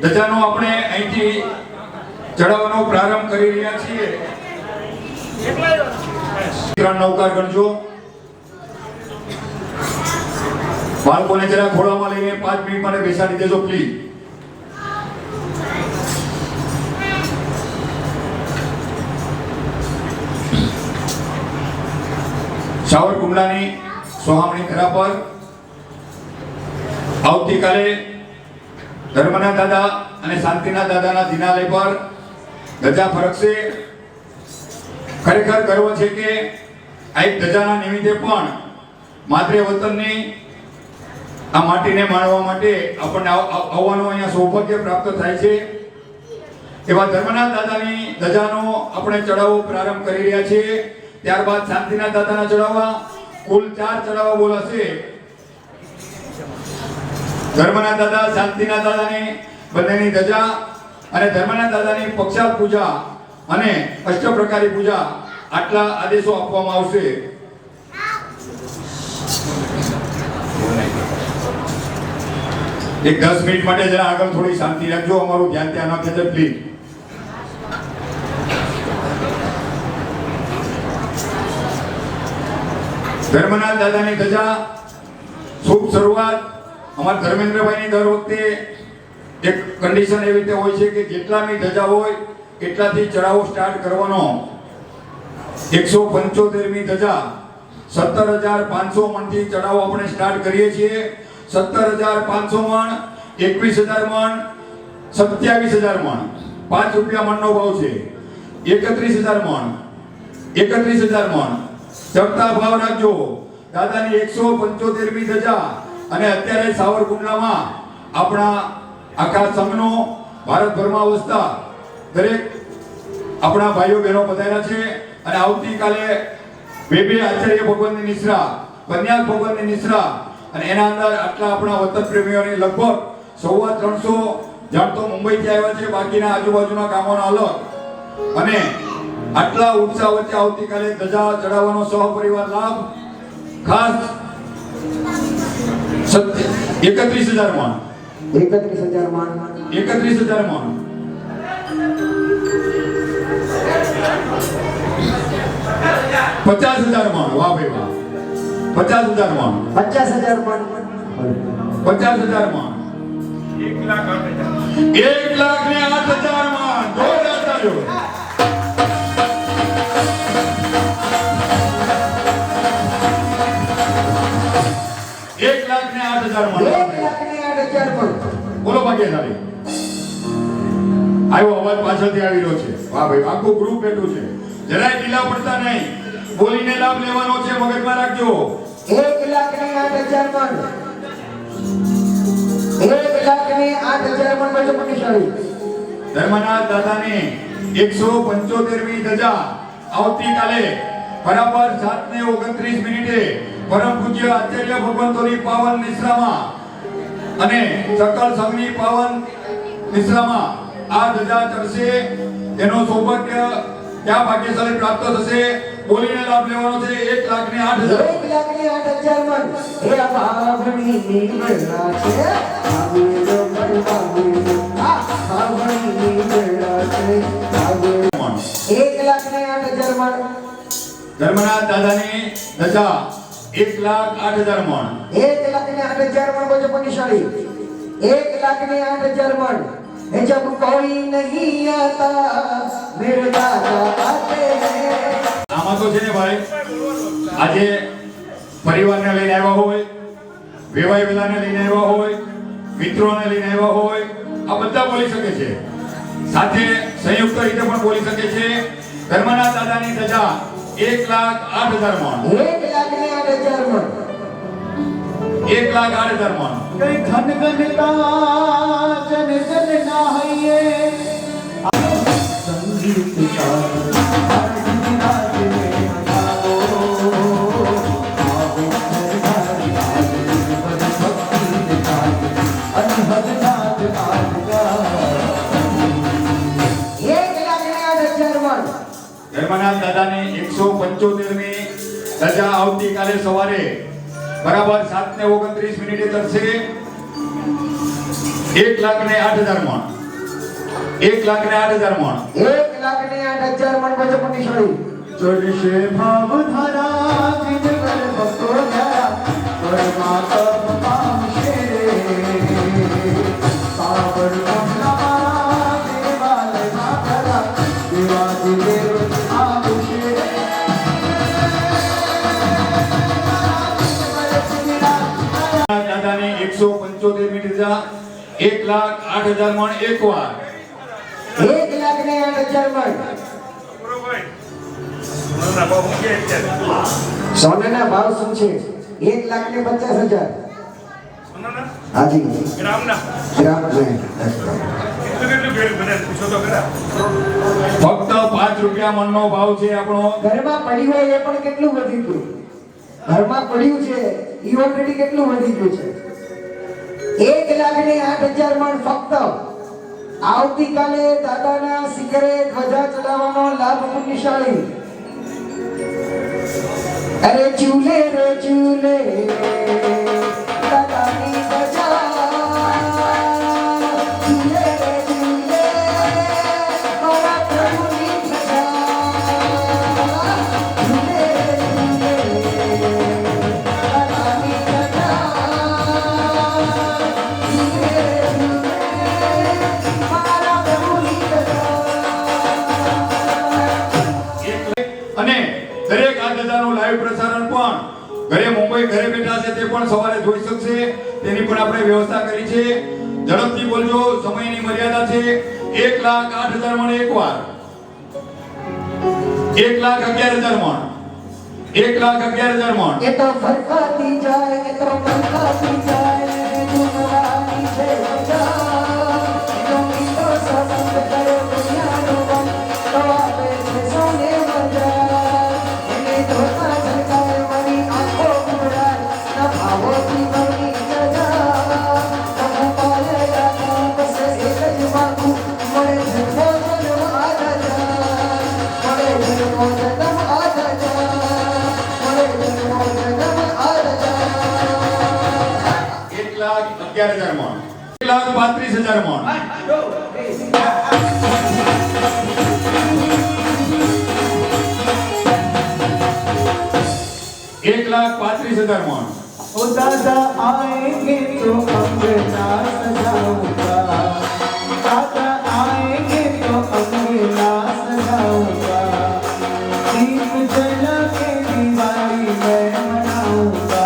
ધજાનો આપણે અહીંથી ચડાવવાનો પ્રારંભ કરી રહ્યા છીએ. નવકાર ગણજો. બાળકોને જરા ખોળામાં લઈને 5 મિનિટ માટે બેસાડી દેજો પ્લીઝ. સાવરકુંડલાની સોહામણી ખરા પર આવતીકાલે ધર્મના દાદા અને શાંતિના દાદાના દિનાલય પર ધજા ફરકશે. ખરેખર ગર્વ છે કે આ એક ધજાના નિમિત્તે પણ માતૃ વતનની આ માટીને માણવા માટે આપણને આવવાનું અહીંયા સૌભાગ્ય પ્રાપ્ત થાય છે. એવા ધર્મના દાદાની ધજાનો આપણે ચડાવો પ્રારંભ કરી રહ્યા છીએ. ત્યારબાદ શાંતિના દાદાના ચડાવવા કુલ 4 ચડાવવા બોલાશે. ધર્મના દાદા, શાંતિના દાદાની બંનેની ધજા અને ધર્મના દાદાની પક્ષાત પૂજા અને અષ્ટપ્રકારી પૂજા આટલા આદેશો આપવામાં આવશે. એક 10 મિનિટ માટે જરા આગળ થોડી શાંતિ રાખજો. અમારું ધ્યાન ત્યાં ન ખેંચે પ્લીઝ. ધર્મના દાદાની ધજા શુભ શરૂઆત. અમારા ધર્મેન્દ્રભાઈની દર વખતે એક કન્ડિશન એવી રીતે હોય છે કે જેટલાની ધજા હોય એટલાથી ચડાવો સ્ટાર્ટ કરવાનો. 175મી ધજા 17,500 મણથી ચડાવો આપણે સ્ટાર્ટ કરીએ છીએ. 17,500 મણ, 21,000 મણ, 27,000 મણ, 5 રૂપિયા મણનો ભાવ છે. 31,000 મણ, 31,000 મણ ચડતા ભાવ રાખજો. દાદાની 175મી ધજા અને અત્યારે સાવરકુંડલામાં આપણા આખા સંઘનો ભારતભરમાં વસતા દરેક આપણા ભાઈઓ બહેનો પધાર્યા છે અને આવતીકાલે બે આચાર્ય ભગવાનની નિશ્રા, કન્યા ભગવાનની નિશ્રા અને એના અંદર આટલા આપણા વતન પ્રેમીઓની લગભગ 350 જણ તો મુંબઈથી આવ્યા છે, બાકીના આજુબાજુના ગામોના અલગ. અને આટલા ઉત્સાહ વચ્ચે આવતીકાલે ધજા ચડાવવાનો સહપરિવાર લાભ ખાસ 31,000 મણ, 31,000 મણ, 31,000 મણ, 50,000 મણ. વાહ ભાઈ વાહ. 50,000 મણ, 50,000 મણ, 50,000 મણ, 1,08,000 મણ. જોરદાર તાળીઓ. 1,08,000 મણ. 1,08,000 મણ. બોલો ભાગ્યશાળી. આવ્યો અવાજ પાછળથી આવી રહ્યો છે. વાહ ભાઈ, આખું ગ્રુપ બેઠું છે. જરાય ઢીલા પડતા નહીં. બોલીને લાભ લેવાનો છે, મગજમાં રાખજો. 1,08,000 મણ. 1,08,000 મણ બચો પટિશાળી. ધર્મના દાદાની 175મી ધજા આવતીકાલે બરાબર 7:29 મિનિટે પરમ પૂજ્ય આચાર્ય ભગવંતોની પાવન નિશ્રામાં અને સકલ સંઘની પાવન નિશ્રામાં આ ધજા ચડશે. એનો સૌભાગ્ય ક્યાં ભાગ્યશાળી પ્રાપ્ત થશે. બોલીને લાભ લેવાનો છે. 1,08,000. 1,08,000 મણ. હે ભાવણી નિર્મળા છે, ભાવેલો પરમાવેલો, આ ભાવણી નિર્મળા છે, ભાવેલો. 1,08,000 મણ. ધર્મના દાદાની ધજા 1,08,000 મણ. 1,08,000 મણ બચો પટિશાળી. 1,08,000 મણ. जब कोई नहीं आता मेरे दादा आते हैं. આમાં તો છે ને ભાઈ, આજે પરિવારને લઈને આવ્યા હોય, વેવાઈ વેલાને લઈને આવ્યા હોય, મિત્રોને લઈને આવ્યા હોય, આ બધા બોલી શકે છે. સાથે સંયુક્ત રીતે પણ બોલી શકે છે. ધર્મના દાદાની ધજા 1,08,000 મણ. 1,08,000 મણ. 1,08,000 મણ. કઈ ઘન ઘનતા જન જન નાહીએ સંગીત કા આરતી મે મજાઓ આવો સરદારી આદિ પદ ભક્તિ દિખાઈ અનહદ નાદ આદગા. 1,08,000 મણ. ધર્મના દાદાની 175મી ધજા આવતીકાલે સવારે બરાબર 7:29 મિનિટે ચડશે. 1,08,000 મણ 1,08,000 મણ 1,08,000 મણ પંચમુંડી શાળી ચડશે ભાવ ધરા દિનવર ભક્તો ધરા પરમા તપ પામશે સાવર મોહના દેવાલય માતરા દેવાદિ દેવ આવશે દાદાને 175 રજા 1,08,000 મણ એકવાર 1,08,000 મણ સોનાના ભાવ શું છે 1,50,000 હાજી ગ્રામ ને ફક્ત 5 રૂપિયા મણનો ભાવ છે આપણો ઘરમાં પડ્યું હોય એ પણ કેટલું વધી ગયું ઘરમાં પડ્યું છે એ ઓલરેડી કેટલું વધી ગયું છે 1,08,000 મણ ફક્ત આવતીકાલે દાદાના શિખરે ધ્વજા ચડાવવાનો લાભ પુણ્યશાળી અરે ચૂલે રે ચૂલે દાદાની ધજા ચૂલે રે ચૂલે મારા પ્રભુની ધજા ચૂલે રે ચૂલે દાદાની ધજા ચૂલે રે ચૂલે મારા પ્રભુની ધજા અને દરેક આ દાદાનું લાઈવ પ્રસારણ પણ ઘરે મુંબઈ ઘરે બેઠા છે તે પણ સવારે જોઈ શકશે તેની પણ આપણે વ્યવસ્થા કરી છે ઝડપથી બોલજો સમયની મર્યાદા છે 1,08,000 મણ એકવાર 1,11,000 મણ 1,11,000 મણ એ તો ફરકાતી જાય એ તો ફરકાતી જાય દુનિયાની છે મજા જોની તો સંગ કરે દુનિયાનો ગમ તો આવે છે સોને મજા એને ધોતા ઝલકાય મારી આંખો ઉમરાય ના ભાવોથી ભરી જજા તમે પાલે રાખો બસ એક જ માગું મળે જન્મો જન્મ આ જજા મળે જન્મો જન્મ આ જજા મળે જન્મો જન્મ આ જજા 1,11,000 મણ 1,35,000 મણ 1,35,000 મણ ओ दादा आएंगे तो अंगना सजाऊंगा दादा आएंगे तो अंगना सजाऊंगा दीप जला के दिवाली मैं मनाऊंगा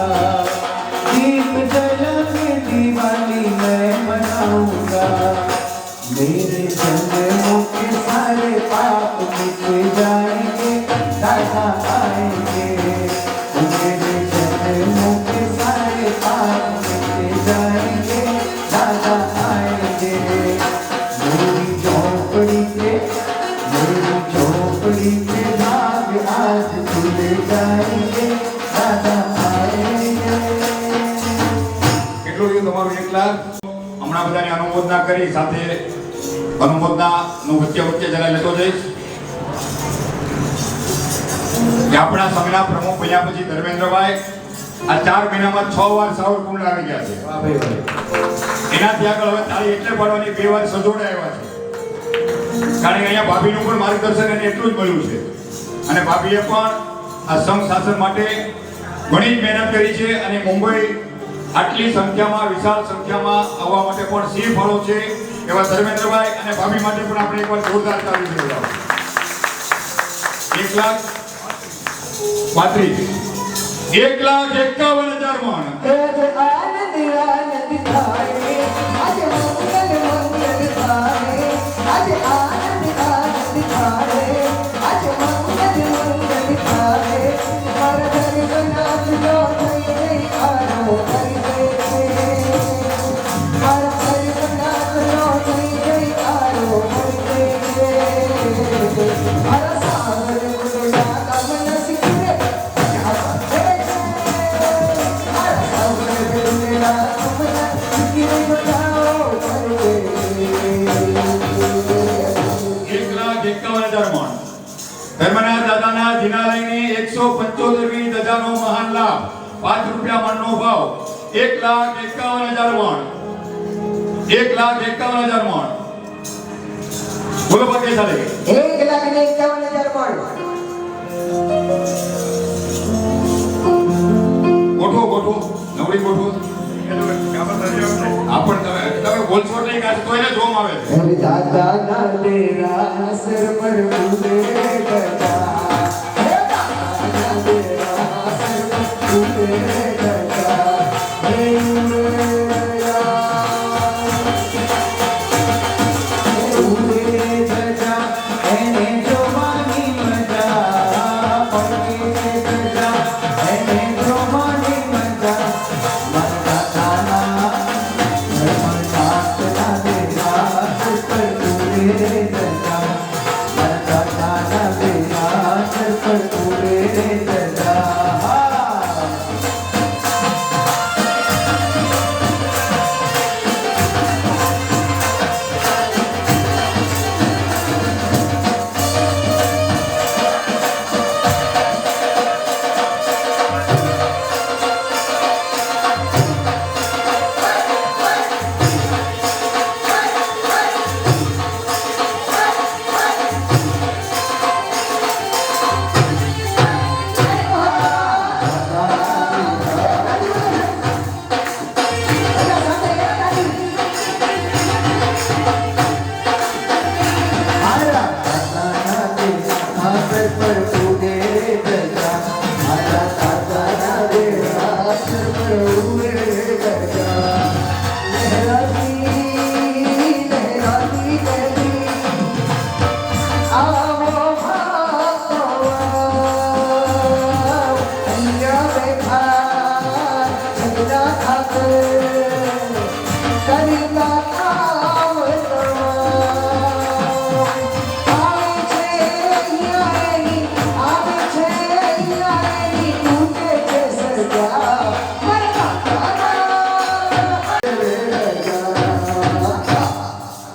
दीप जला के दिवाली मैं मनाऊंगा मेरे जन्मों के सारे पाप मिट जाएंगे दादा आएंगे मेरे जन्मों के सारे पाप मिट जाएंगे दादा आएंगे मेरी झोपड़ी के भाग आज खुल जाएंगे दादा आएंगे કેટલું થયું તમારું 1 લાખ હમણાં બધાની અનુમોદના કરી સાથે અનુમોદનાનું વચ્ચે જરા લેતો જઈશ કે આપણા સંઘના પ્રમુખ બન્યા પછી ધર્મેન્દ્રભાઈ આ 4 મહિનામાં 6 વાર સાવર કુંડ આવી ગયા છે વાહ ભાઈ વાહ એનાથી આગળ હવે તાળી એટલે પાડવાની 2 વાર સજોડે આવ્યા છે કારણ કે અહીંયા ભાભીનું પણ માર્ગદર્શન એને એટલું જ મળ્યું છે અને ભાભીએ પણ આ સંઘ શાસન માટે ઘણી જ મહેનત કરી છે અને મુંબઈ આટલી સંખ્યામાં વિશાળ સંખ્યામાં આવવા માટે પણ સિંહ ફળો છે એવા ધર્મેન્દ્રભાઈ અને ભાભી માટે પણ આપણે એકવાર જોરદાર તાળી બોલાવો 1,35,000 1,51,000 મણ આજ આનંદ આનંદ થાય આજ મંગલ મંગલ થાય આજ આનંદ આનંદ થાય આજ મંગલ મંગલ થાય મારા જગન્નાથ નો થઈ ગઈ આરો કરી દે મારા જગન્નાથ નો થઈ ગઈ આરો કરી દે મારા સાગર મુદડા કામન સિકરે ધર્મનાથ દાદાના જિનાલયની 175મી ધજાનો મહાન લાભ 5 રૂપિયા મણનો ભાવ 1,51,000 મણ 1,51,000 મણ. બોલો પગે ચાલે 1,51,000 મણ. ગોઠવો નવરી ગોઠવો. આપણ તમે બોલશો નહીં કાં તો એને જોમ આવે છે. અરે દાદા ના તેરા સર પર ઉડે ગજા, હે દાદા ના તેરા સર પર ઉડે ગજા, હે ઉડે ગજા, એને જોવાની મજા, પડકે ગજા, એને જોવાની મજા, મારા દાદાના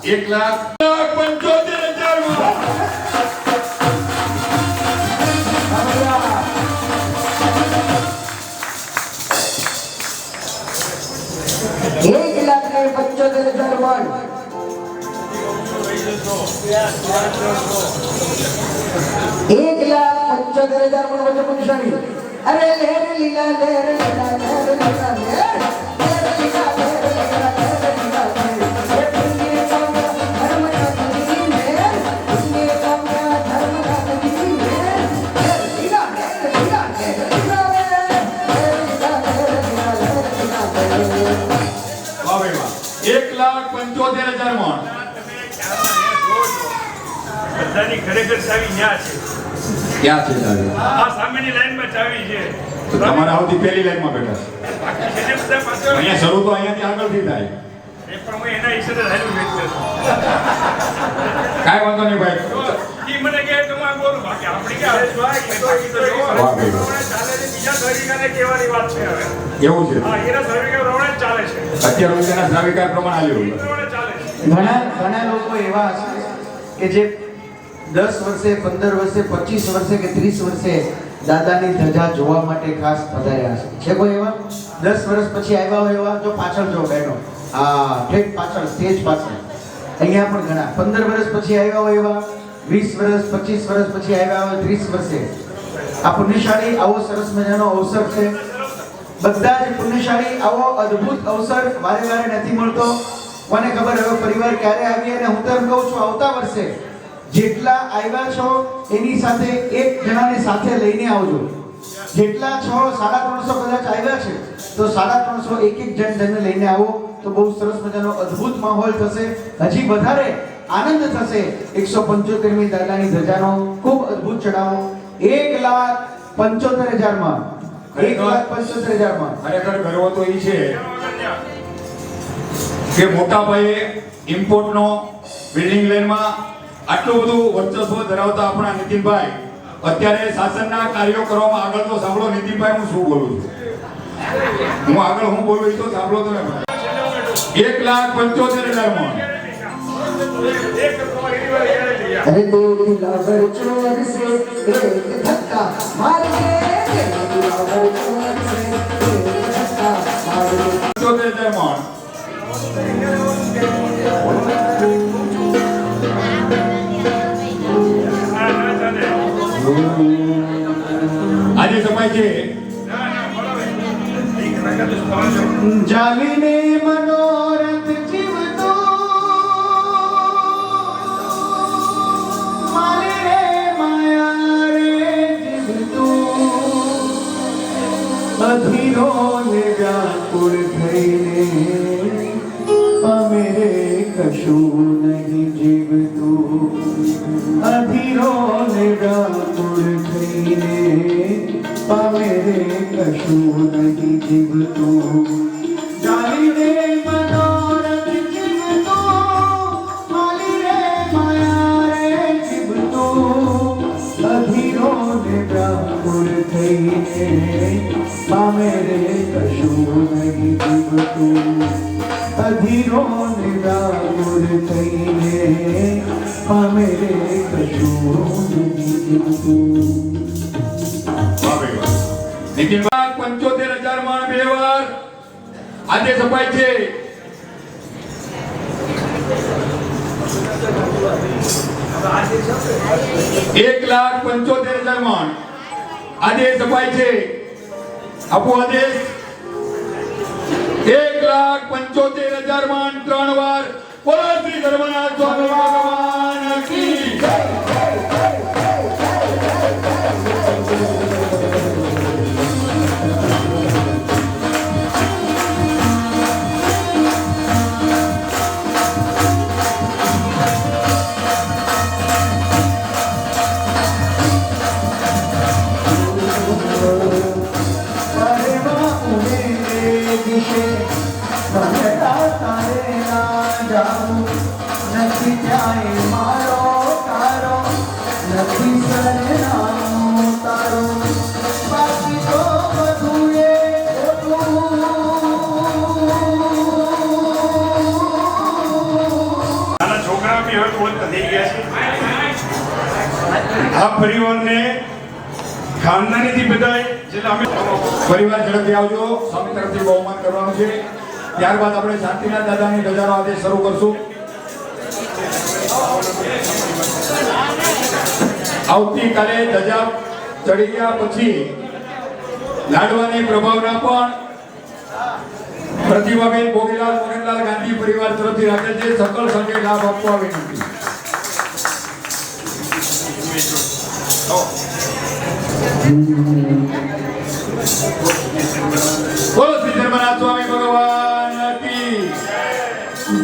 એક લાખ 75,000 મણ. એક લાખ ને 75,000 મણ. એક લાખ 75,000 મણ વચ્ચે પુરુષાણી. અરે લેર લીલા લેર લીલા લેર લીલા લેર લેર લીલા લેર લીલા લેર લીલા લેર. એ પુણ્ય કામ્યા ધર્મ રાતની મેર, પુણ્ય કામ્યા ધર્મ રાતની મેર. લેર લીલા લેર લીલા લેર લીલા લેર લેર લીલા લેર લીલા લેર લીલા લેર. વાહ ભાઈ વાહ. 1,75,000 મણ. બધાની ખરેખર ચાવી ન્યા છે. ક્યાં છે ચાવી? આ સામેની લાઈનમાં ચાવી છે. તો તમારા આવતી પહેલી લાઈનમાં બેઠા છે. બાકી છે બધા પાસે અહીંયા શરૂ તો અહીંયાથી આગળથી થાય. એ પણ હું એના હિસાબે હાલ્યું વેચ કરું. કાંઈ વાંધો નહીં ભાઈ. તો ઈ મને કહે કે હું આ બોલું. બાકી આપણી કે હરેશભાઈ બાકી તો જો વાહ ભાઈ વાહ. પ્રમાણે ચાલે છે. બીજા સર્વિકાને કહેવાની વાત છે હવે. એવું છે. હા, એના સર્વિકા પ્રમાણે જ ચાલે છે. અત્યાર સુધીના શ્રાવિકાર પ્રમાણે એ આવ્યું. પ્રમાણે ચાલે છે. ઘણા લોકો એવા છે કે જે 10 વર્ષે 15 વર્ષે 25 વર્ષે કે 30 વર્ષે દાદાની ધજા જોવા માટે ખાસ પધાર્યા છે કોઈ એવા 10 વર્ષ પછી આવ્યા હોય એવા? જો પાછળ જો બહેનો, હા ઠેક પાછળ સ્ટેજ પાછળ. અહીંયા પણ ઘણા 15 વર્ષ પછી આવ્યા હોય એવા, 20 વર્ષ 25 વર્ષ પછી આવ્યા હોય, 30 વર્ષે. આ પુણ્યશાળી આવો સરસ મજાનો અવસર છે. બધા જ પુણ્યશાળી આવો અદ્ભુત અવસર વારે વારે નથી મળતો. કોને ખબર હવે પરિવાર ક્યારે આવી. અને હું તો એમ કહું છું આવતા વર્ષે જેટલા આવ્યા છો એની સાથે એક જણાને સાથે લઈને આવજો. જેટલા છો 350 કદાચ આવ્યા છે તો 350 એક જણને લઈને આવો તો બહુ સરસ મજાનો અદ્ભુત માહોલ થશે. હજી વધારે આનંદ થશે. 175મી દાદાની ધજાનો ખૂબ અદ્ભુત ચડાવો. 1,75,000 માં 1,75,000 માં ખરેખર ગર્વ તો એ છે કે મોટા ભાઈએ ઇમ્પોર્ટનો બિલ્ડિંગ લાઈનમાં આટલું બધું વર્ચસ્વ ધરાવતા આપણા નીતિનભાઈ અત્યારે શાસનના કાર્યો કરવામાં આગળ તો સાંભળો નીતિનભાઈ હું શું બોલું છું. હું આગળ હું બોલું એ તો સાંભળો તમે. 1,75,000 મણ. એક તમારી એની વાળી ગેરંટી યાર. अरे तेरी लावर चोर से एक धक्का मार के, तेरी लावर चोर से एक धक्का मार के. 75,000 મણ. ના ચાલે. આજે સમય છે ના, બરાબર. એક રંગત જ ફરજો. જાગીને મનોરથ જીવતો મારી રે માયા રે જીવતો અધીરો ને વ્યાકુળ થઈને અમે રે કશું નહીં જીવતું અધીરો ને વ્યાકુળ થઈને અમે રે કશું નહીં જીવતું જાણીને મનોરથ જીવતો મારી રે માયા રે જીવતો અધીરો ને વ્યાકુળ થઈને અમે રે કશું નહીં જીવતું અધીરો ને વ્યાકુળ થઈને અમે રે કશું નહીં જીવતું નીતિનભાઈ 75,000 માં બે વાર આજે સફાઈ છે. એક લાખ 75,000 માં આજે સફાઈ છે. આપો આદેશ. 1,75,000 માં 3 વાર બોલો શ્રી ધર્મનાથ સ્વામી ભગવાન કી જય. તારે બાપુને દિશે ભગતા તારે ના જાઉં નથી જાય મારો તારો નથી સરનામો તારો બાકી તો બધું એ નાના છોકરા બી હવે બોલતા થઈ ગયા છે. આ પરિવારને ખાનદાનીથી બધાય જેટલા અમે પરિવાર ઝડપથી આવજો. સ્વામી તરફથી બહુમાન કરવાનું છે. ત્યારબાદ આપણે શાંતિનાથ દાદાની રજાનો આદેશ શરૂ કરશું. આવતીકાલે ધજા ચડી ગયા પછી લાડવાની પ્રભાવના પણ પ્રતિભાબેન ભોગીલાલ મોહનલાલ ગાંધી પરિવાર તરફથી રાખેલ છે. સકલ સંજય લાભ આપવા વિનંતી. બોલો શ્રી ધર્મનાથ સ્વામી ભગવાન કી.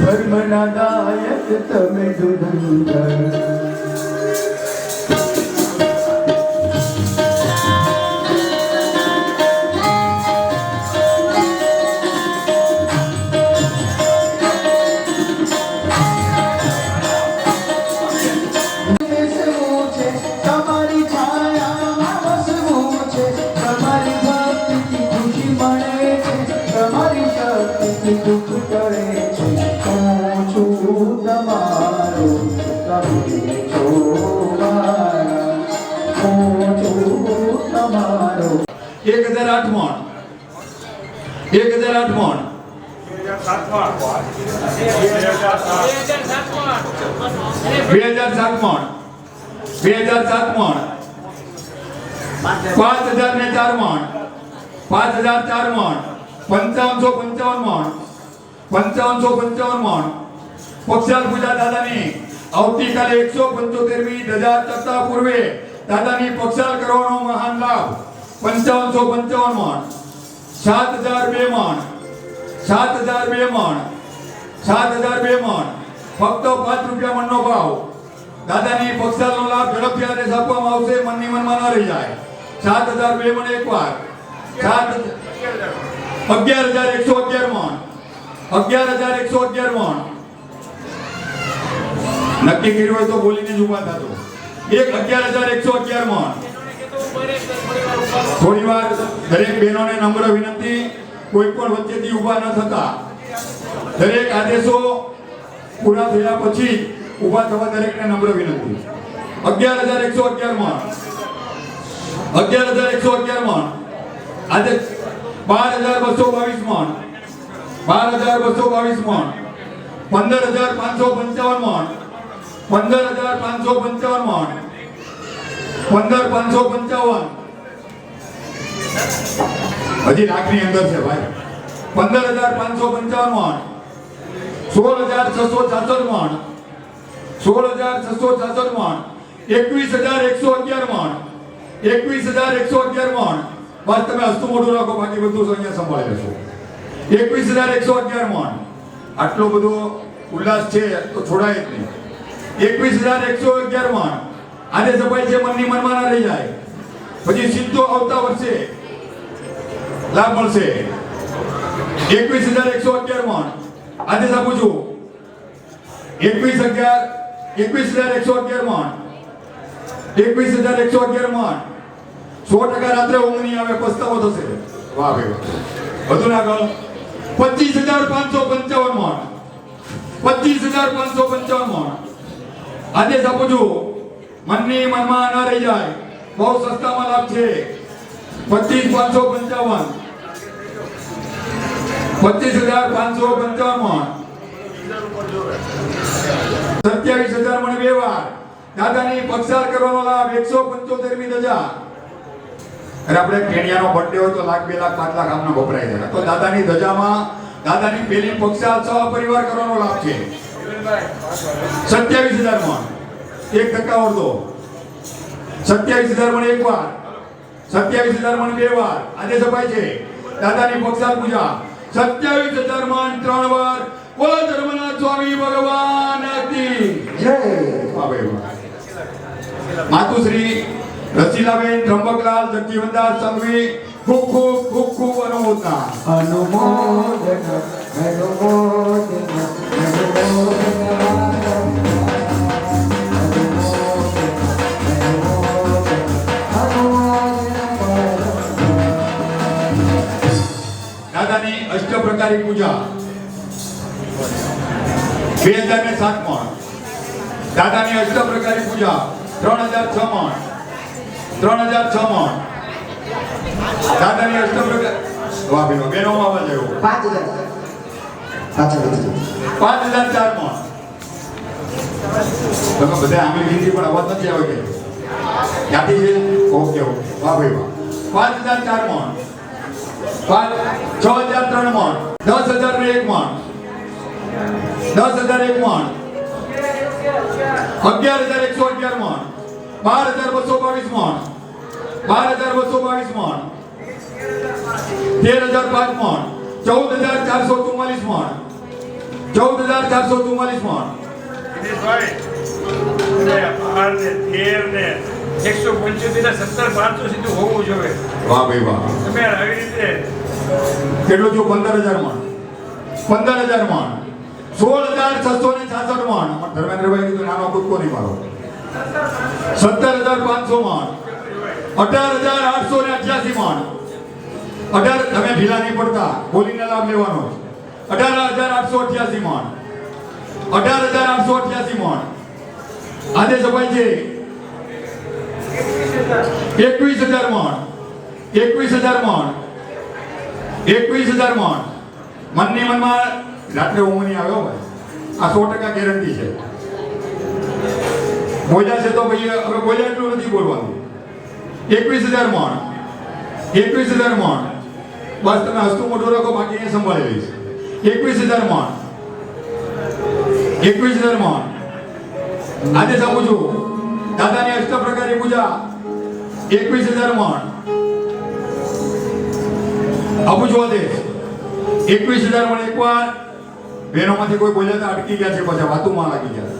ધર્મના દાયક તમે ધુરંધર વસવું છે તમારી છાયામાં વસવું છે તમારી ભક્તિથી ખુશી મળે છે તમારી શક્તિથી દુઃખ ટળે છે હું છું તમારો તમે છો મારા હું છું તમારો 1008 મણ 1008 મણ 2007 મણ 2007 મણ 5004 મણ 5004 મણ 5555 મણ 5555 મણ પક્ષાલ પૂજા દાદાની આવતીકાલે 175મી ધજા ચડતા પૂર્વે દાદાની પક્ષાલ કરવાનો મહાન લાભ 5555 મણ 7002 મણ 7002 મણ 7002 મણ ફક્ત 5 રૂપિયા મણનો ભાવ દાદાની પક્ષાલનો લાભ ઝડપથી આદેશ આપવામાં આવશે. મનની મનમાં ન રહી જાય. 7002 મણ એકવાર 11,111 મણ 11,111 મણ નક્કી કર્યું હોય તો બોલીને જ ઉભા થતો. 11,111 મણ. થોડી વાર દરેક બહેનોને નમ્ર વિનંતી, કોઈ પણ વચ્ચેથી ઊભા ન થતા. દરેક આદેશો પૂરા થયા પછી ઊભા થવા દરેકને નમ્ર વિનંતી. 11,111 મણ 11,111 મણ. આજે 12,222 મણ 12,222 મણ, 15,555 મણ, 15,555 મણ, 15,555 હજી લાખની અંદર છે ભાઈ. 15,555 મણ, 16,666 મણ, 16,666 મણ, 21,111 મણ, 21,111 મણ. બસ તમે હસતું મોઢું રાખો, બાકી બધું અહીંયા સંભાળી લેશો. 21,111 મણ. આટલો બધો ઉલ્લાસ છે તો છોડાય જ નહીં. 21,111 મણ. આજે સફાઈ છે, મનની મનમાં ના રહી જાય. પછી સીધો આવતા વર્ષે લાભ મળશે. 21,111 મણ. આજે આપું છું 21,111 મણ, 21,111 મણ. 100% રાત્રે ઊંઘ નહીં આવે, પસ્તાવો થશે. વાહ ભાઈ વાહ. વધુ ના ગણ. 25,555 મણ, 25,555 મણ. આદેશ આપું છું, મનની મનમાં ન રહી જાય. બહુ સસ્તામાં લાભ છે. 25,555, 25,555 મણ. 27,000 મણ વ્યવહાર. દાદાની પક્ષાર કરવાનો લાભ. 175મી ધજા. અરે આપણે કેણિયાનો બર્થડે હોય તો લાખ 2 લાખ 5 લાખ આમને વપરાય છે. તો દાદાની ધજામાં દાદાની પેલી પક્ષાર સહપરિવાર કરવાનો લાભ છે. 27,000 મણ. 1% અડધો. 27,000 મણ એક વાર, 27,000 મણ બે વાર. આજે સફાઈ છે, દાદાની પક્ષાર પૂજા. 27,000 મણ 3 વાર. બોલો ધર્મનાથ સ્વામી ભગવાન કી જય. વાહ ભાઈ વાહ. માતુશ્રી રસીલાબેન ત્રંબકલાલ જગજીવનદાસ સંઘવી ખૂબ ખૂબ ખૂબ ખૂબ અનુમોદના. અનુમોદન અનુમોદન દાદાની અષ્ટપ્રકારી પૂજા 2007 મણ. દાદાની અષ્ટપ્રકારી પૂજા 3,006 મણ, 3,006 મણ. દાદાની અષ્ટપ્રકાર વાહ બેનો બેનો અવાજ આવ્યો. 5,000 પાછળ 5,004 મણ. તમે બધા આંગળી લીધી પણ અવાજ નથી આવે કે ક્યાંથી છે? ઓકે ઓકે વાહ ભાઈ વાહ. 5,004 મણ, 6,003 મણ, 10,001 મણ, 10,001 મણ, 11,111 મણ, 12,222 મણ, 12,222 મણ, 13,005 મણ, 14,444 મણ, 14,444 મણ. દિનેશભાઈ, અને 12 ને 13 ને 175 ને 17,500 સુધી હોવું જોઈએ. વાહ ભાઈ વાહ. તમે આવી રીતે કેટલું જો 15,000 મણ, 15,000 મણ, 16,666 મણ. ધર્મેન્દ્રભાઈ કીધું નાનો કૂદકો નહીં મારો. 17,500 મણ, 18,888 મણ. 18 તમે ઢીલા નહીં પડતા, બોલીને લાભ લેવાનો. 18,888 મણ, 18,888 મણ. આજે સફાઈ છે 21,000 મણ, 21,000 મણ, 21,000 મણ. મનની મનમાં રાત્રે ઊંઘ નહીં આવ્યો ભાઈ. આ 100% ગેરંટી છે. બોલ્યા છે તો ભાઈ હવે બોલ્યા એટલું નથી બોલવાનું. 21,000 મણ, 21,000 મણ. બસ તમે હસતું મોઢું રાખો, બાકી એ સંભાળી લઈશ. 21,000 મણ, 21,000 મણ. આજે આપું છું, દાદાની અષ્ટપ્રકારી પૂજા 21,000 મણ. આપું છું આદેશ 21,000 મણ એક વાર. બહેનોમાંથી કોઈ બોલ્યા તો અટકી ગયા છે, પછી વાતુમાં લાગી ગયા.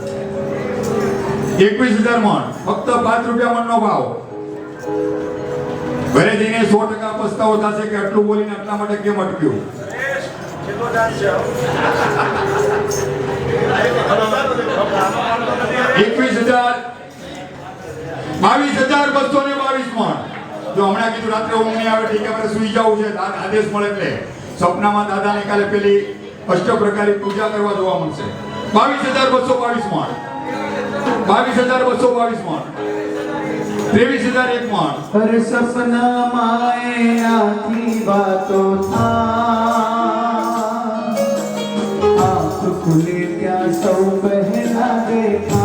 21,000 મણ, ફક્ત 5 રૂપિયા મણનો ભાવ. ઘરે જઈને 100% પસ્તાવો થશે કે આટલું બોલીને આટલા માટે કેમ અટક્યું. કેટલો ચાન્સ છે? 21,000, 22,222 મણ. જો હમણાં કીધું રાત્રે ઊંઘ નહીં આવે, ઠીક આપણે સુઈ જવું છે, આદેશ મળે એટલે સપનામાં દાદાને કાલે પેલી અષ્ટપ્રકારી પૂજા કરવા જોવા મળશે. 22,222 મણ, 22,222 મણ, 23,001 મણ. હર સપના માએ આથી વાતો થા खुले क्या सौ पहला देखा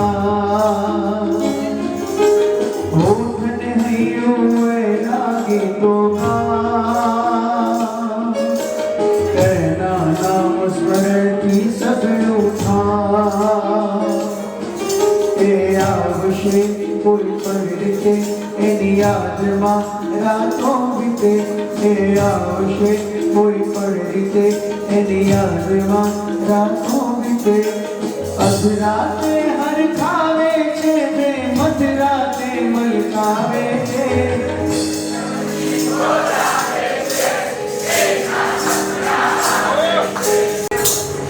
होठन हयुए लागे तो कहना नाम स्मरती सगळું था એ આવશે કોઈ પણ રીતે એની યાદમાં રાતો વીતે એ આવશે કોઈ પણ રીતે એની યાદમાં રાતો વીતે અધરાતે હરખાવે છે ને મધરાતે મલકાવે છે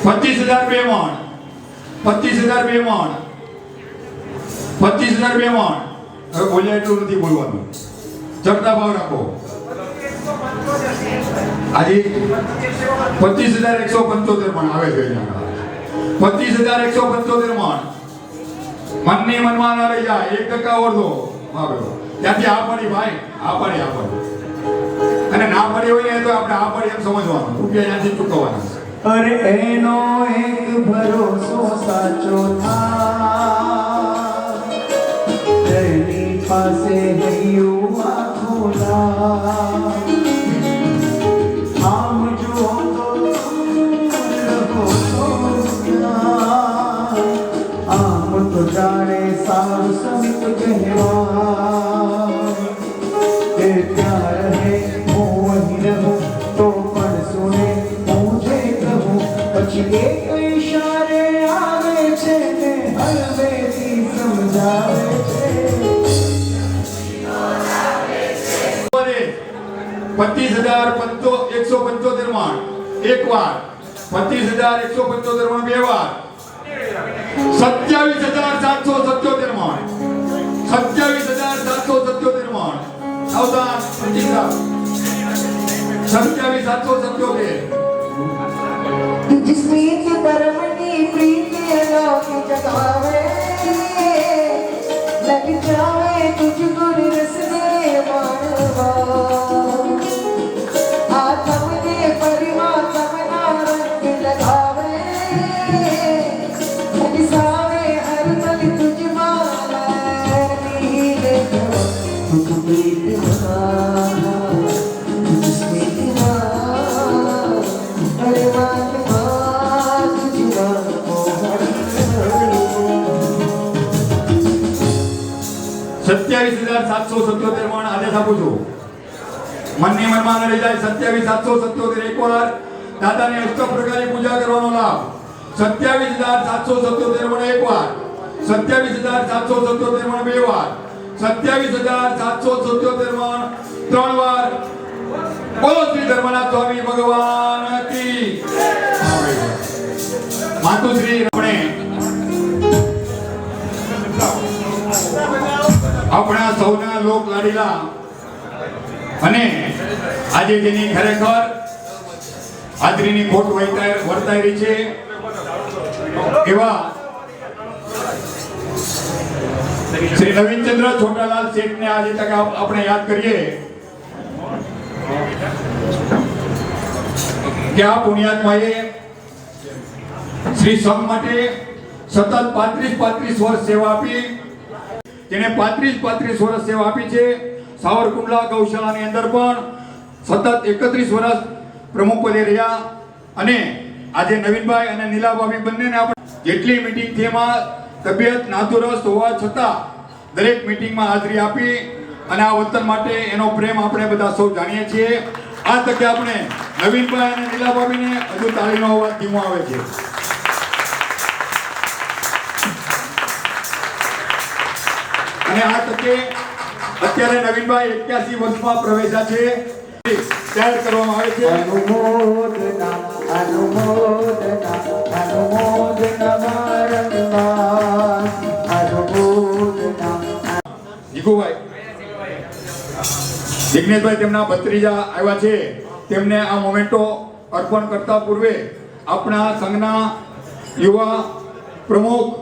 25,000 બે મણ 25,000 બે મણ 25,000 બે મણ હવે બોલ્યા એટલું નથી બોલવાનું ચડતા ભાવ રાખો આજે 25,175 મણ આવે છે 25,175 મણ મનની મનમાં ન રહી જાય 1% ઓરધો ત્યાંથી આ પડી ભાઈ આ પડી અને ના પડી હોય ને તો આપણે આ પડી એમ સમજવાનું રૂપિયા ત્યાંથી ચૂકવવાના અરે એનો એક ભરોસો સાચો થા તેની પાસે હૈયું આખોલા આમ જો તો રહો તો આમ તો જાણે સારું સમિત કહેવા એ પ્યાર હે હું અહીં રહું તો પણ સુને મુझे કહું પછી એક ઈશારે આવે છે ને હળવેથી સમજાવે છે 25,175 મણ એક વાર 25,175 મણ બે વાર 27,777 મણ 27,777 મણ આવતા 27,777 तुझ स्मित परमनी प्रीति अनोखी जगावे लग जावे तुझ गुण रस दे मानवा आत्म ने परिमात्म ना रंग लगावे सावे हर पल तुझ माला नीले तुझ प्रीत महा तुझ स्मित महा परमात्मा तुझ સત્યાવીસ 2777 મણ આદેશ આપું છું મનની મનમાં ન રહી જાય 27,777 એકવાર દાદાની અષ્ટપ્રકારની પૂજા કરવાનો લાભ 27,777 મણ એકવાર 27,777 મણ બે વાર 27,777 મણ ત્રણ વાર બોલો શ્રી ધર્મનાથ સ્વામી ભગવાન કી માતુશ્રી રમણે આપણા સૌના લોક લાડીલા અને આજે જેની ખરેખર હાજરીની ખોટ વર્તાઈ રહી છે એવા શ્રી નવીનચંદ્ર છોટાલાલ શેઠને આજે તક આપણે યાદ કરીએ કે આ પુણ્યાત્માએ શ્રી સંઘ માટે સતત 35 વર્ષ સેવા આપી જેને 35 વર્ષ સેવા આપી છે સાવરકુંડલા ગૌશાળાની અંદર પણ સતત 31 વર્ષ પ્રમુખ પદે રહ્યા અને આજે નવીનભાઈ અને નીલાભાભી બંનેને આપણે જેટલી મીટિંગ થઈ એમાં તબિયત નાદુરસ્ત હોવા છતાં દરેક મીટિંગમાં હાજરી આપી અને આ વતન માટે એનો પ્રેમ આપણે બધા સૌ જાણીએ છીએ આ તકે આપણે નવીનભાઈ અને નીલાભાભીને હજુ તાળીનો અવાજ ધીમો આવે છે અને આ તકે અત્યારે નવીનભાઈ 81 વર્ષમાં પ્રવેશ્યા છે જાહેર કરવામાં આવે છે અનુમોદના અનુમોદના અનુમોદના વારંવાર અનુમોદના જીગુભાઈ જિગ્નેશભાઈ તેમના ભત્રીજા આવ્યા છે તેમને આ મોમેન્ટો અર્પણ કરતા પૂર્વે આપણા સંઘના યુવા પ્રમુખ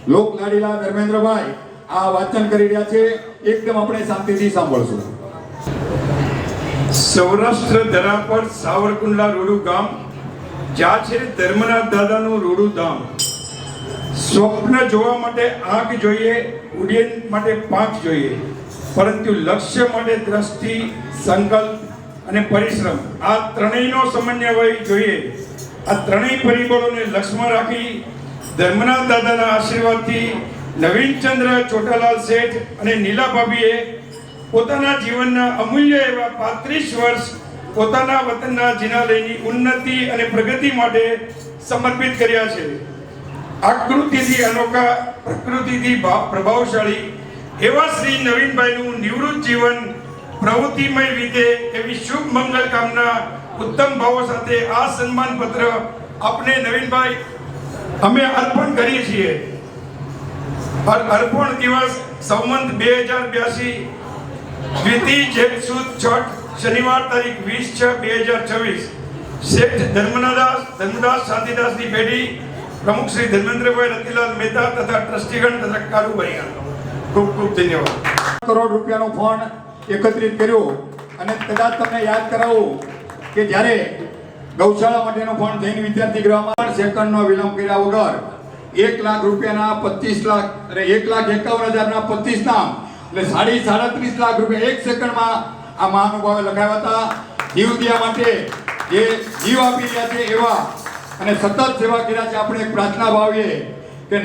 લોક લાડીલા ધર્મેન્દ્રભાઈ આ વાચન કરી રહ્યા છે એકદમ આપણે શાંતિથી સાંભળશું સૌરાષ્ટ્ર ધરા પર સાવરકુંડલા રોડુ ગામ જ્યાં છે ધર્મનાથ દાદાનું રૂડું ધામ. સ્વપ્ન જોવા માટે આંખ જોઈએ, ઉડ્ડયન માટે પાંખ જોઈએ, પરંતુ લક્ષ્ય માટે દ્રષ્ટિ, સંકલ્પ અને પરિશ્રમ આ ત્રણેયનો સમન્વય જોઈએ. આ ત્રણેય પરિબળોને લક્ષ્યમાં રાખી ધર્મનાથ દાદાના આશીર્વાદથી નવીનચંદ્ર ચોટાલાલ શેઠ અને નીલા ભાભીએ પોતાના જીવનના અમૂલ્ય એવા 35 વર્ષ પોતાના વતનના જિનાલયની ઉન્નતિ અને પ્રગતિ માટે સમર્પિત કર્યા છે. આકૃતિથી અનોખા, પ્રકૃતિથી પ્રભાવશાળી એવા શ્રી નવીનભાઈનું નિવૃત્ત જીવન પ્રવૃત્તિમય રીતે એવી શુભ મંગલ કામના ઉત્તમ ભાવો સાથે આ સન્માન પત્ર આપને નવીનભાઈ અમે અર્પણ કરીએ છીએ. અર્પણ દિવસ સંવંત 2082 દ્વિતીય જેઠ સુદ છઠ શનિવાર તારીખ 20/6/2024 શેઠ ધર્મદાસ શાંતિદાસની પેઢી પ્રમુખ શ્રી ધર્મેન્દ્રભાઈ રતિલાલ મહેતા તથા ટ્રસ્ટીગણ તથા કારુભાઈ. ખૂબ ખૂબ ધન્યવાદ. કરોડ રૂપિયાનો ફંડ એકત્રિત કર્યો અને કદાચ તમને યાદ કરાવું કે જ્યારે ગૌશાળા માટેનો ફંડ જૈન વિદ્યાર્થી ગૃહમાં સેકન્ડનો વિલંબ કર્યા વગર 1 લાખ રૂપિયાના 25 લાખ અને 1,51,000ના 25 નામ એટલે 37.5 લાખ રૂપિયા એક સેકન્ડમાં આ મહાનુભાવે લખાવ્યા હતા. જીવદયા માટે જે જીવ આપી રહ્યા છે એવા અને સતત સેવા કર્યા છે. આપણે એક પ્રાર્થના ભાવીએ કે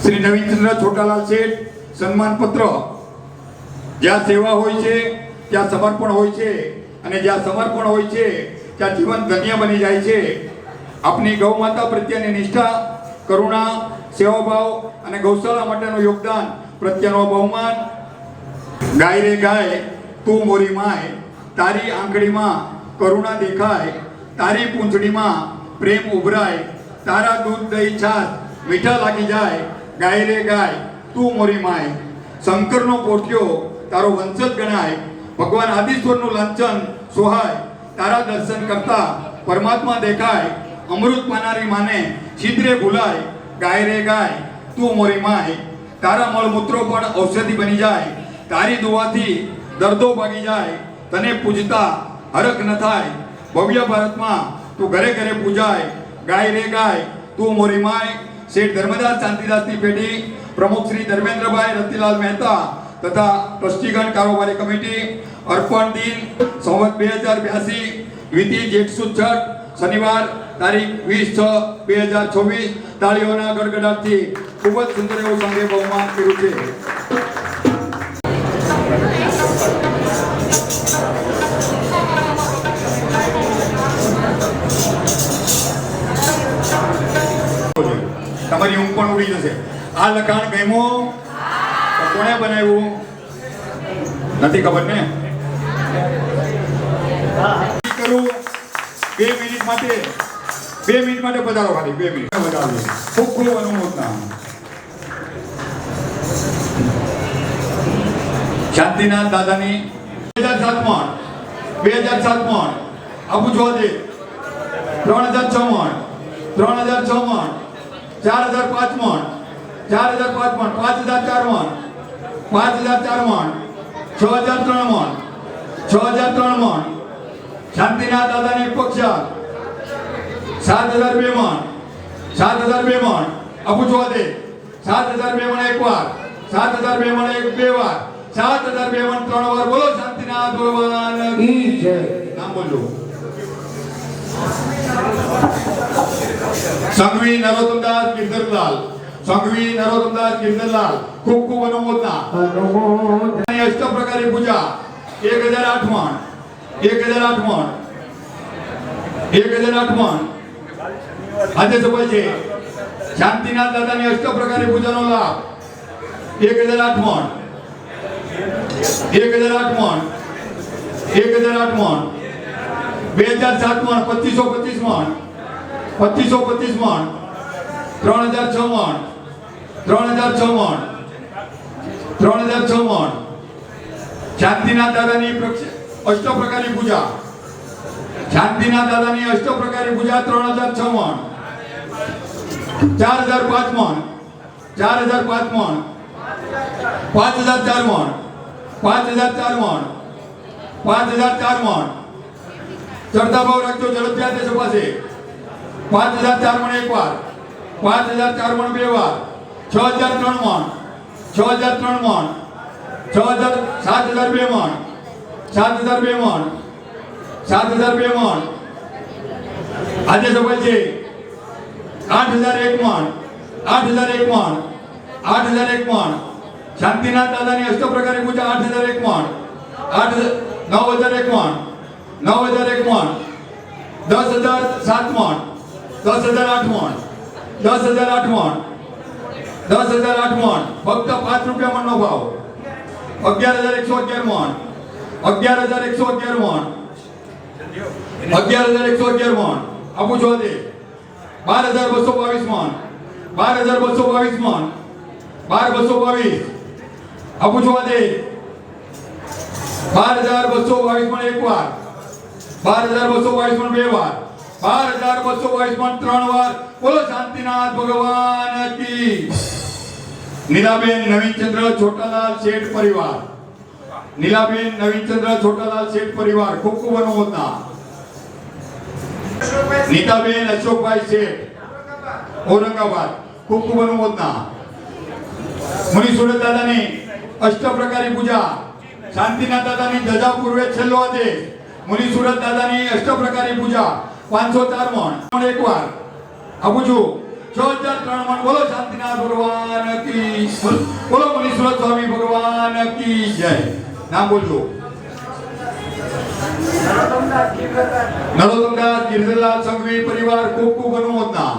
શ્રી નવીનચંદ્ર ચોટાલાલ શેઠ સન્માન પત્ર. જ્યાં સેવા હોય છે ત્યાં સમર્પણ હોય છે અને જ્યાં સમર્પણ હોય છે ત્યાં જીવન ધન્ય બની જાય છે. આપની ગૌ માતા પ્રત્યેની નિષ્ઠા, કરુણા, સેવાભાવ અને ગૌશાળા માટેનું યોગદાન પ્રત્યેનો બહુમાન. ગાય રે ગાય તું મોરી માય, તારી આંગળીમાં કરુણા દેખાય, તારી પૂંછડીમાં પ્રેમ ઉભરાય, તારા દૂધ દહીં છાશ મીઠા લાગી જાય. ગાય રે ગાય તું મોરી માય, શંકરનો પોઠિયો તારો વંશજ ગણાય, ભગવાન આદિશ્વરનું લાંછન સોહાય, તારા દર્શન કરતા પરમાત્મા દેખાય, અમૃત પાનારી માને છિદ્રે ભૂલાય. ગાય રે ગાય તું મોરી માય, તારા મળમૂત્રો પણ ઔષધિ બની જાય, તારી દુઆથી દર્દો ભાગી જાય, તને પૂજતા હરખ ન થાય, ભવ્ય ભારતમાં તું ઘરે ઘરે પૂજાય. ગાય રે ગાય તું મોરી માય. શેઠ ધર્મદાસ શાંતિદાસની પેઢી પ્રમુખ શ્રી ધર્મેન્દ્રભાઈ રતિલાલ મહેતા તથા ટ્રસ્ટીગણ કારોબારી કમિટી. અર્પણ દિન સંવત 2082 દ્વિતીય જેઠ સુદ છઠ શનિવાર તારીખ 20/6/2024. તાળીઓના ગડગડાટથી ખૂબ જ સુંદર એવું સંઘે બહુમાન કર્યું છે. તમારી ઊંઘ પણ ઉડી જશે. આ લખાણ ગમ્યું? કોણે બનાવ્યું નથી ખબર ને. કરું 2 મિનિટ માટે પધારો. ખાલી 2 મિનિટ વધારો. ખૂબ ખૂબ અનુમોદના. શાંતિનાથ દાદાની 2007 મણ આપું છો આજે 3006 મણ 3006 મણ 4005 મણ 4005 મણ 5004 મણ 5004 મણ 6003 મણ 6003 મણ. શાંતિનાથ દાદાની પક્ષાત 7002 મણ 7002 મણ આપું છો આજે 7002 મણ એક વાર 7002 મણ એક બે વાર 7002 મણ 3 વાર. બોલો શાંતિનાથ ભગવાન કી જય. નામ બોલો. સંઘવી નરોત્તમદાસ ગિરધરલાલ. સંઘવી નરોત્તમદાસ ગિરધરલાલ. ખૂબ ખૂબ અનુમોદના. અષ્ટ પ્રકારે પૂજા 1008 મણ 1008 મણ 1008 મણ. આજે સભાય છે શાંતિનાથ દાદાની અષ્ટ પ્રકારે પૂજાનો લાભ 1008 મણ 1008 મણ 1008 મણ 2007 મણ 2525 મણ 2525 મણ 3006 મણ 3006 મણ 3006 મણ. શાંતિનાથ દાદાની અષ્ટ પ્રકારની પૂજા. શાંતિનાથ દાદાની અષ્ટ પ્રકારની પૂજા 3006 મણ 4005 મણ 4005 મણ 5004 મણ 5004 મણ 5004 મણ. ચડતા ભાવ રાખજો. ઝડપિયા તે સપાશે 5004 મણ એક વાર, 5004 મણ બે વાર, 6003 મણ, 6003 મણ, 7002 મણ, 7002 મણ, 7002 મણ. આજે સફળ છે 8001 મણ, 8001 મણ, 8001 મણ. શાંતિનાથ દાદાની અષ્ટપ્રકારી પૂજા 8001 મણ, 9001 મણ, 9001 મણ, 10007 મણ, 10008 મણ, 10008 મણ, 10008 મણ. ફક્ત 5 રૂપિયા મણનો ભાવ. 11111 મણ, 11111 મણ, 11111 મણ. આપું છો દે 12222 મણ, 12222 મણ, 12222. આપું છો દે 12222 મણ એક વાર, 12222 મણ બે વાર, 12222 મણ ત્રણ વાર. બોલો શાંતિનાથ ભગવાન કી. નીલાબેન નવીનચંદ્ર છોટાલાલ શેઠ પરિવાર, નીલાબેન નવીનચંદ્ર છોટાલાલ શેઠ પરિવાર ખૂબ ખૂબ અનુમોદના. નીતાબેન અશોકભાઈ શેઠ ઔરંગાબાદ ખૂબ ખૂબ અનુમોદના. મુનિ સુરત દાદાની અષ્ટપ્રકારી પૂજા, શાંતિનાથ દાદાની ધજા પૂર્વે છેલ્લો આદેશ. મુનિ સુરત દાદાની અષ્ટપ્રકારી પૂજા 504 મણ એક વાર. આપું છું 6003 મણ. બોલો શાંતિનાથ ભગવાન કી, બોલો મુનિ સુરત સ્વામી ભગવાન કી જય. નામ બોલજો. નરોત્તમદાસ ગિરધરલાલ સંઘવી પરિવાર ખૂબ ખૂબ અનુમોદના.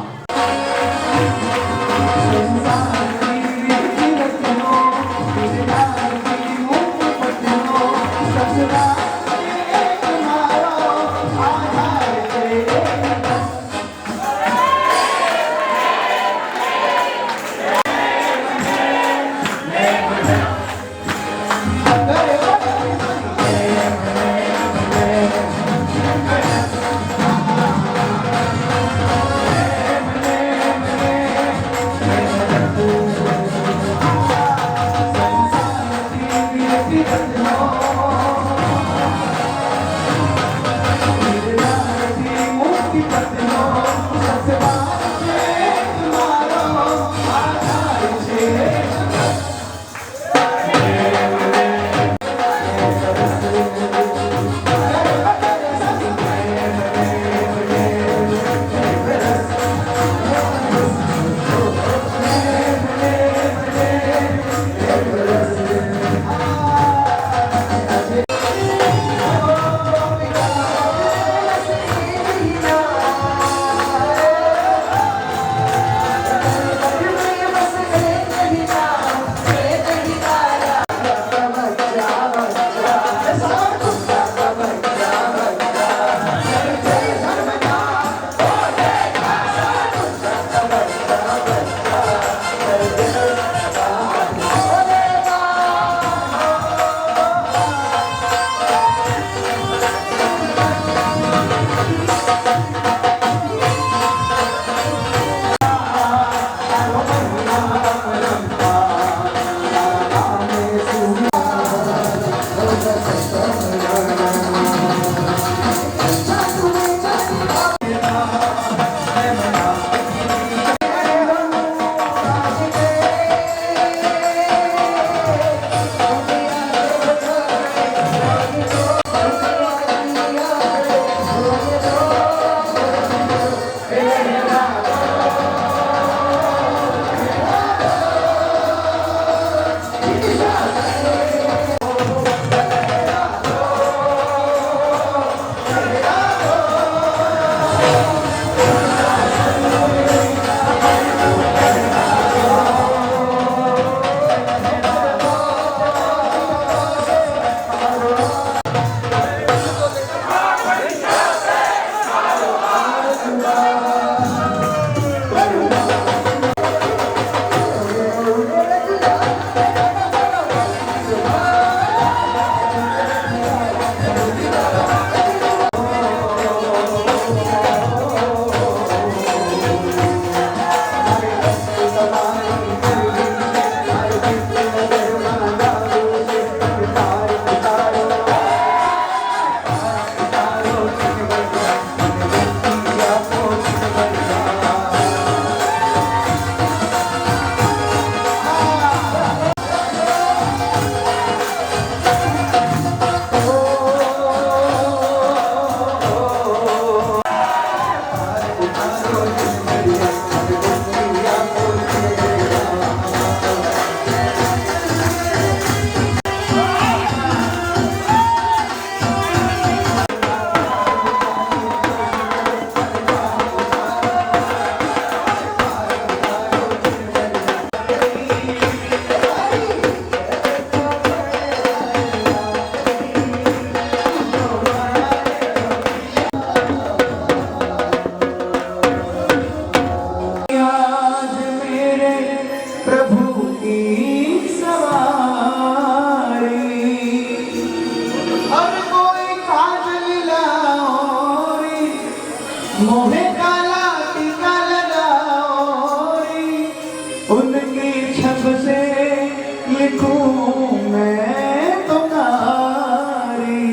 लिखूं मैं तुम्हारी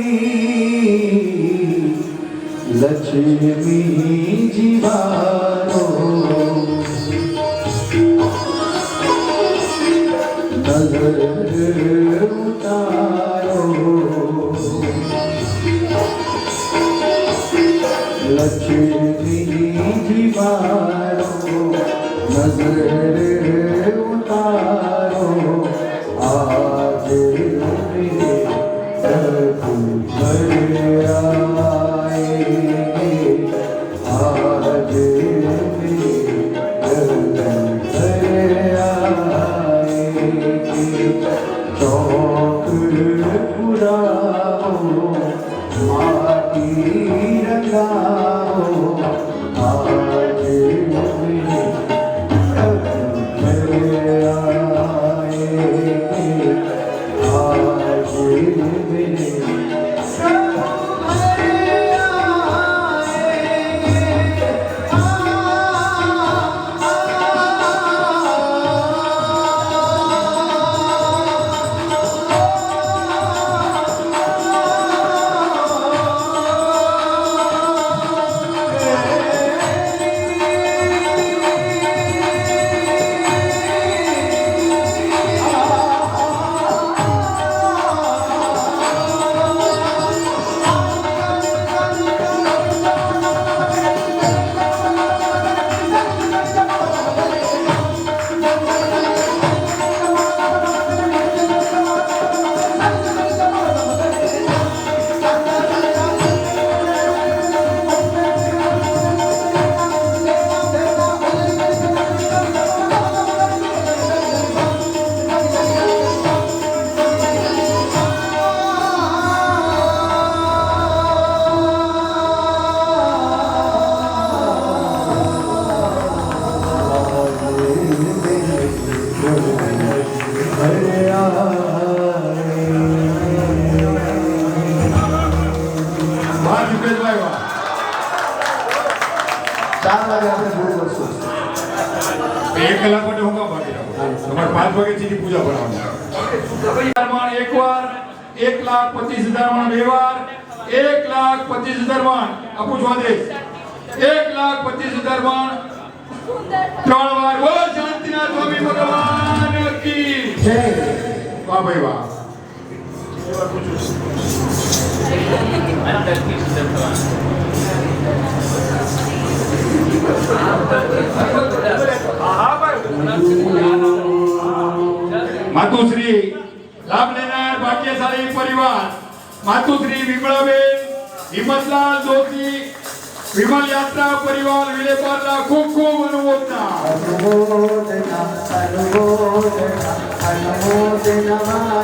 लक्ष्मी जीवारो नजर उतारो लक्ष्मी जीवारो नजर उतारो आज मेरे प्रभु घर आएंगे आज मेरे घर आएंगे चौक पुराओ माटी रंगाओ आज मेरे प्रभु घर आएंगे आज मेरे વાહ દીપેશભાઈ વાહ. 4 વાગે આપણે પૂરું કરશું 1 કલાક માટે હું કામ બાકી રાખું? તમારે 5 વાગે સીધી પૂજા ભરવાની. એકવાર 1,25,000 મણ બે વાર 1,25,000 મણ આપું છું આદેશ 1,25,000 મણ 3 વાર. બોલો શાંતિનાથ સ્વામી ભગવાન કી જય વાહ ભાઈ વાહ. માતુશ્રી લાભ લેનાર ભાગ્યશાળી પરિવાર માતુશ્રી વિમળાબેન હિંમતલાલ જોશી વિમલ યાત્રા પરિવાર વિલેપારના ખૂબ ખૂબ અનુમોદના. અનુમોદના અનુમોદના અનુમોદના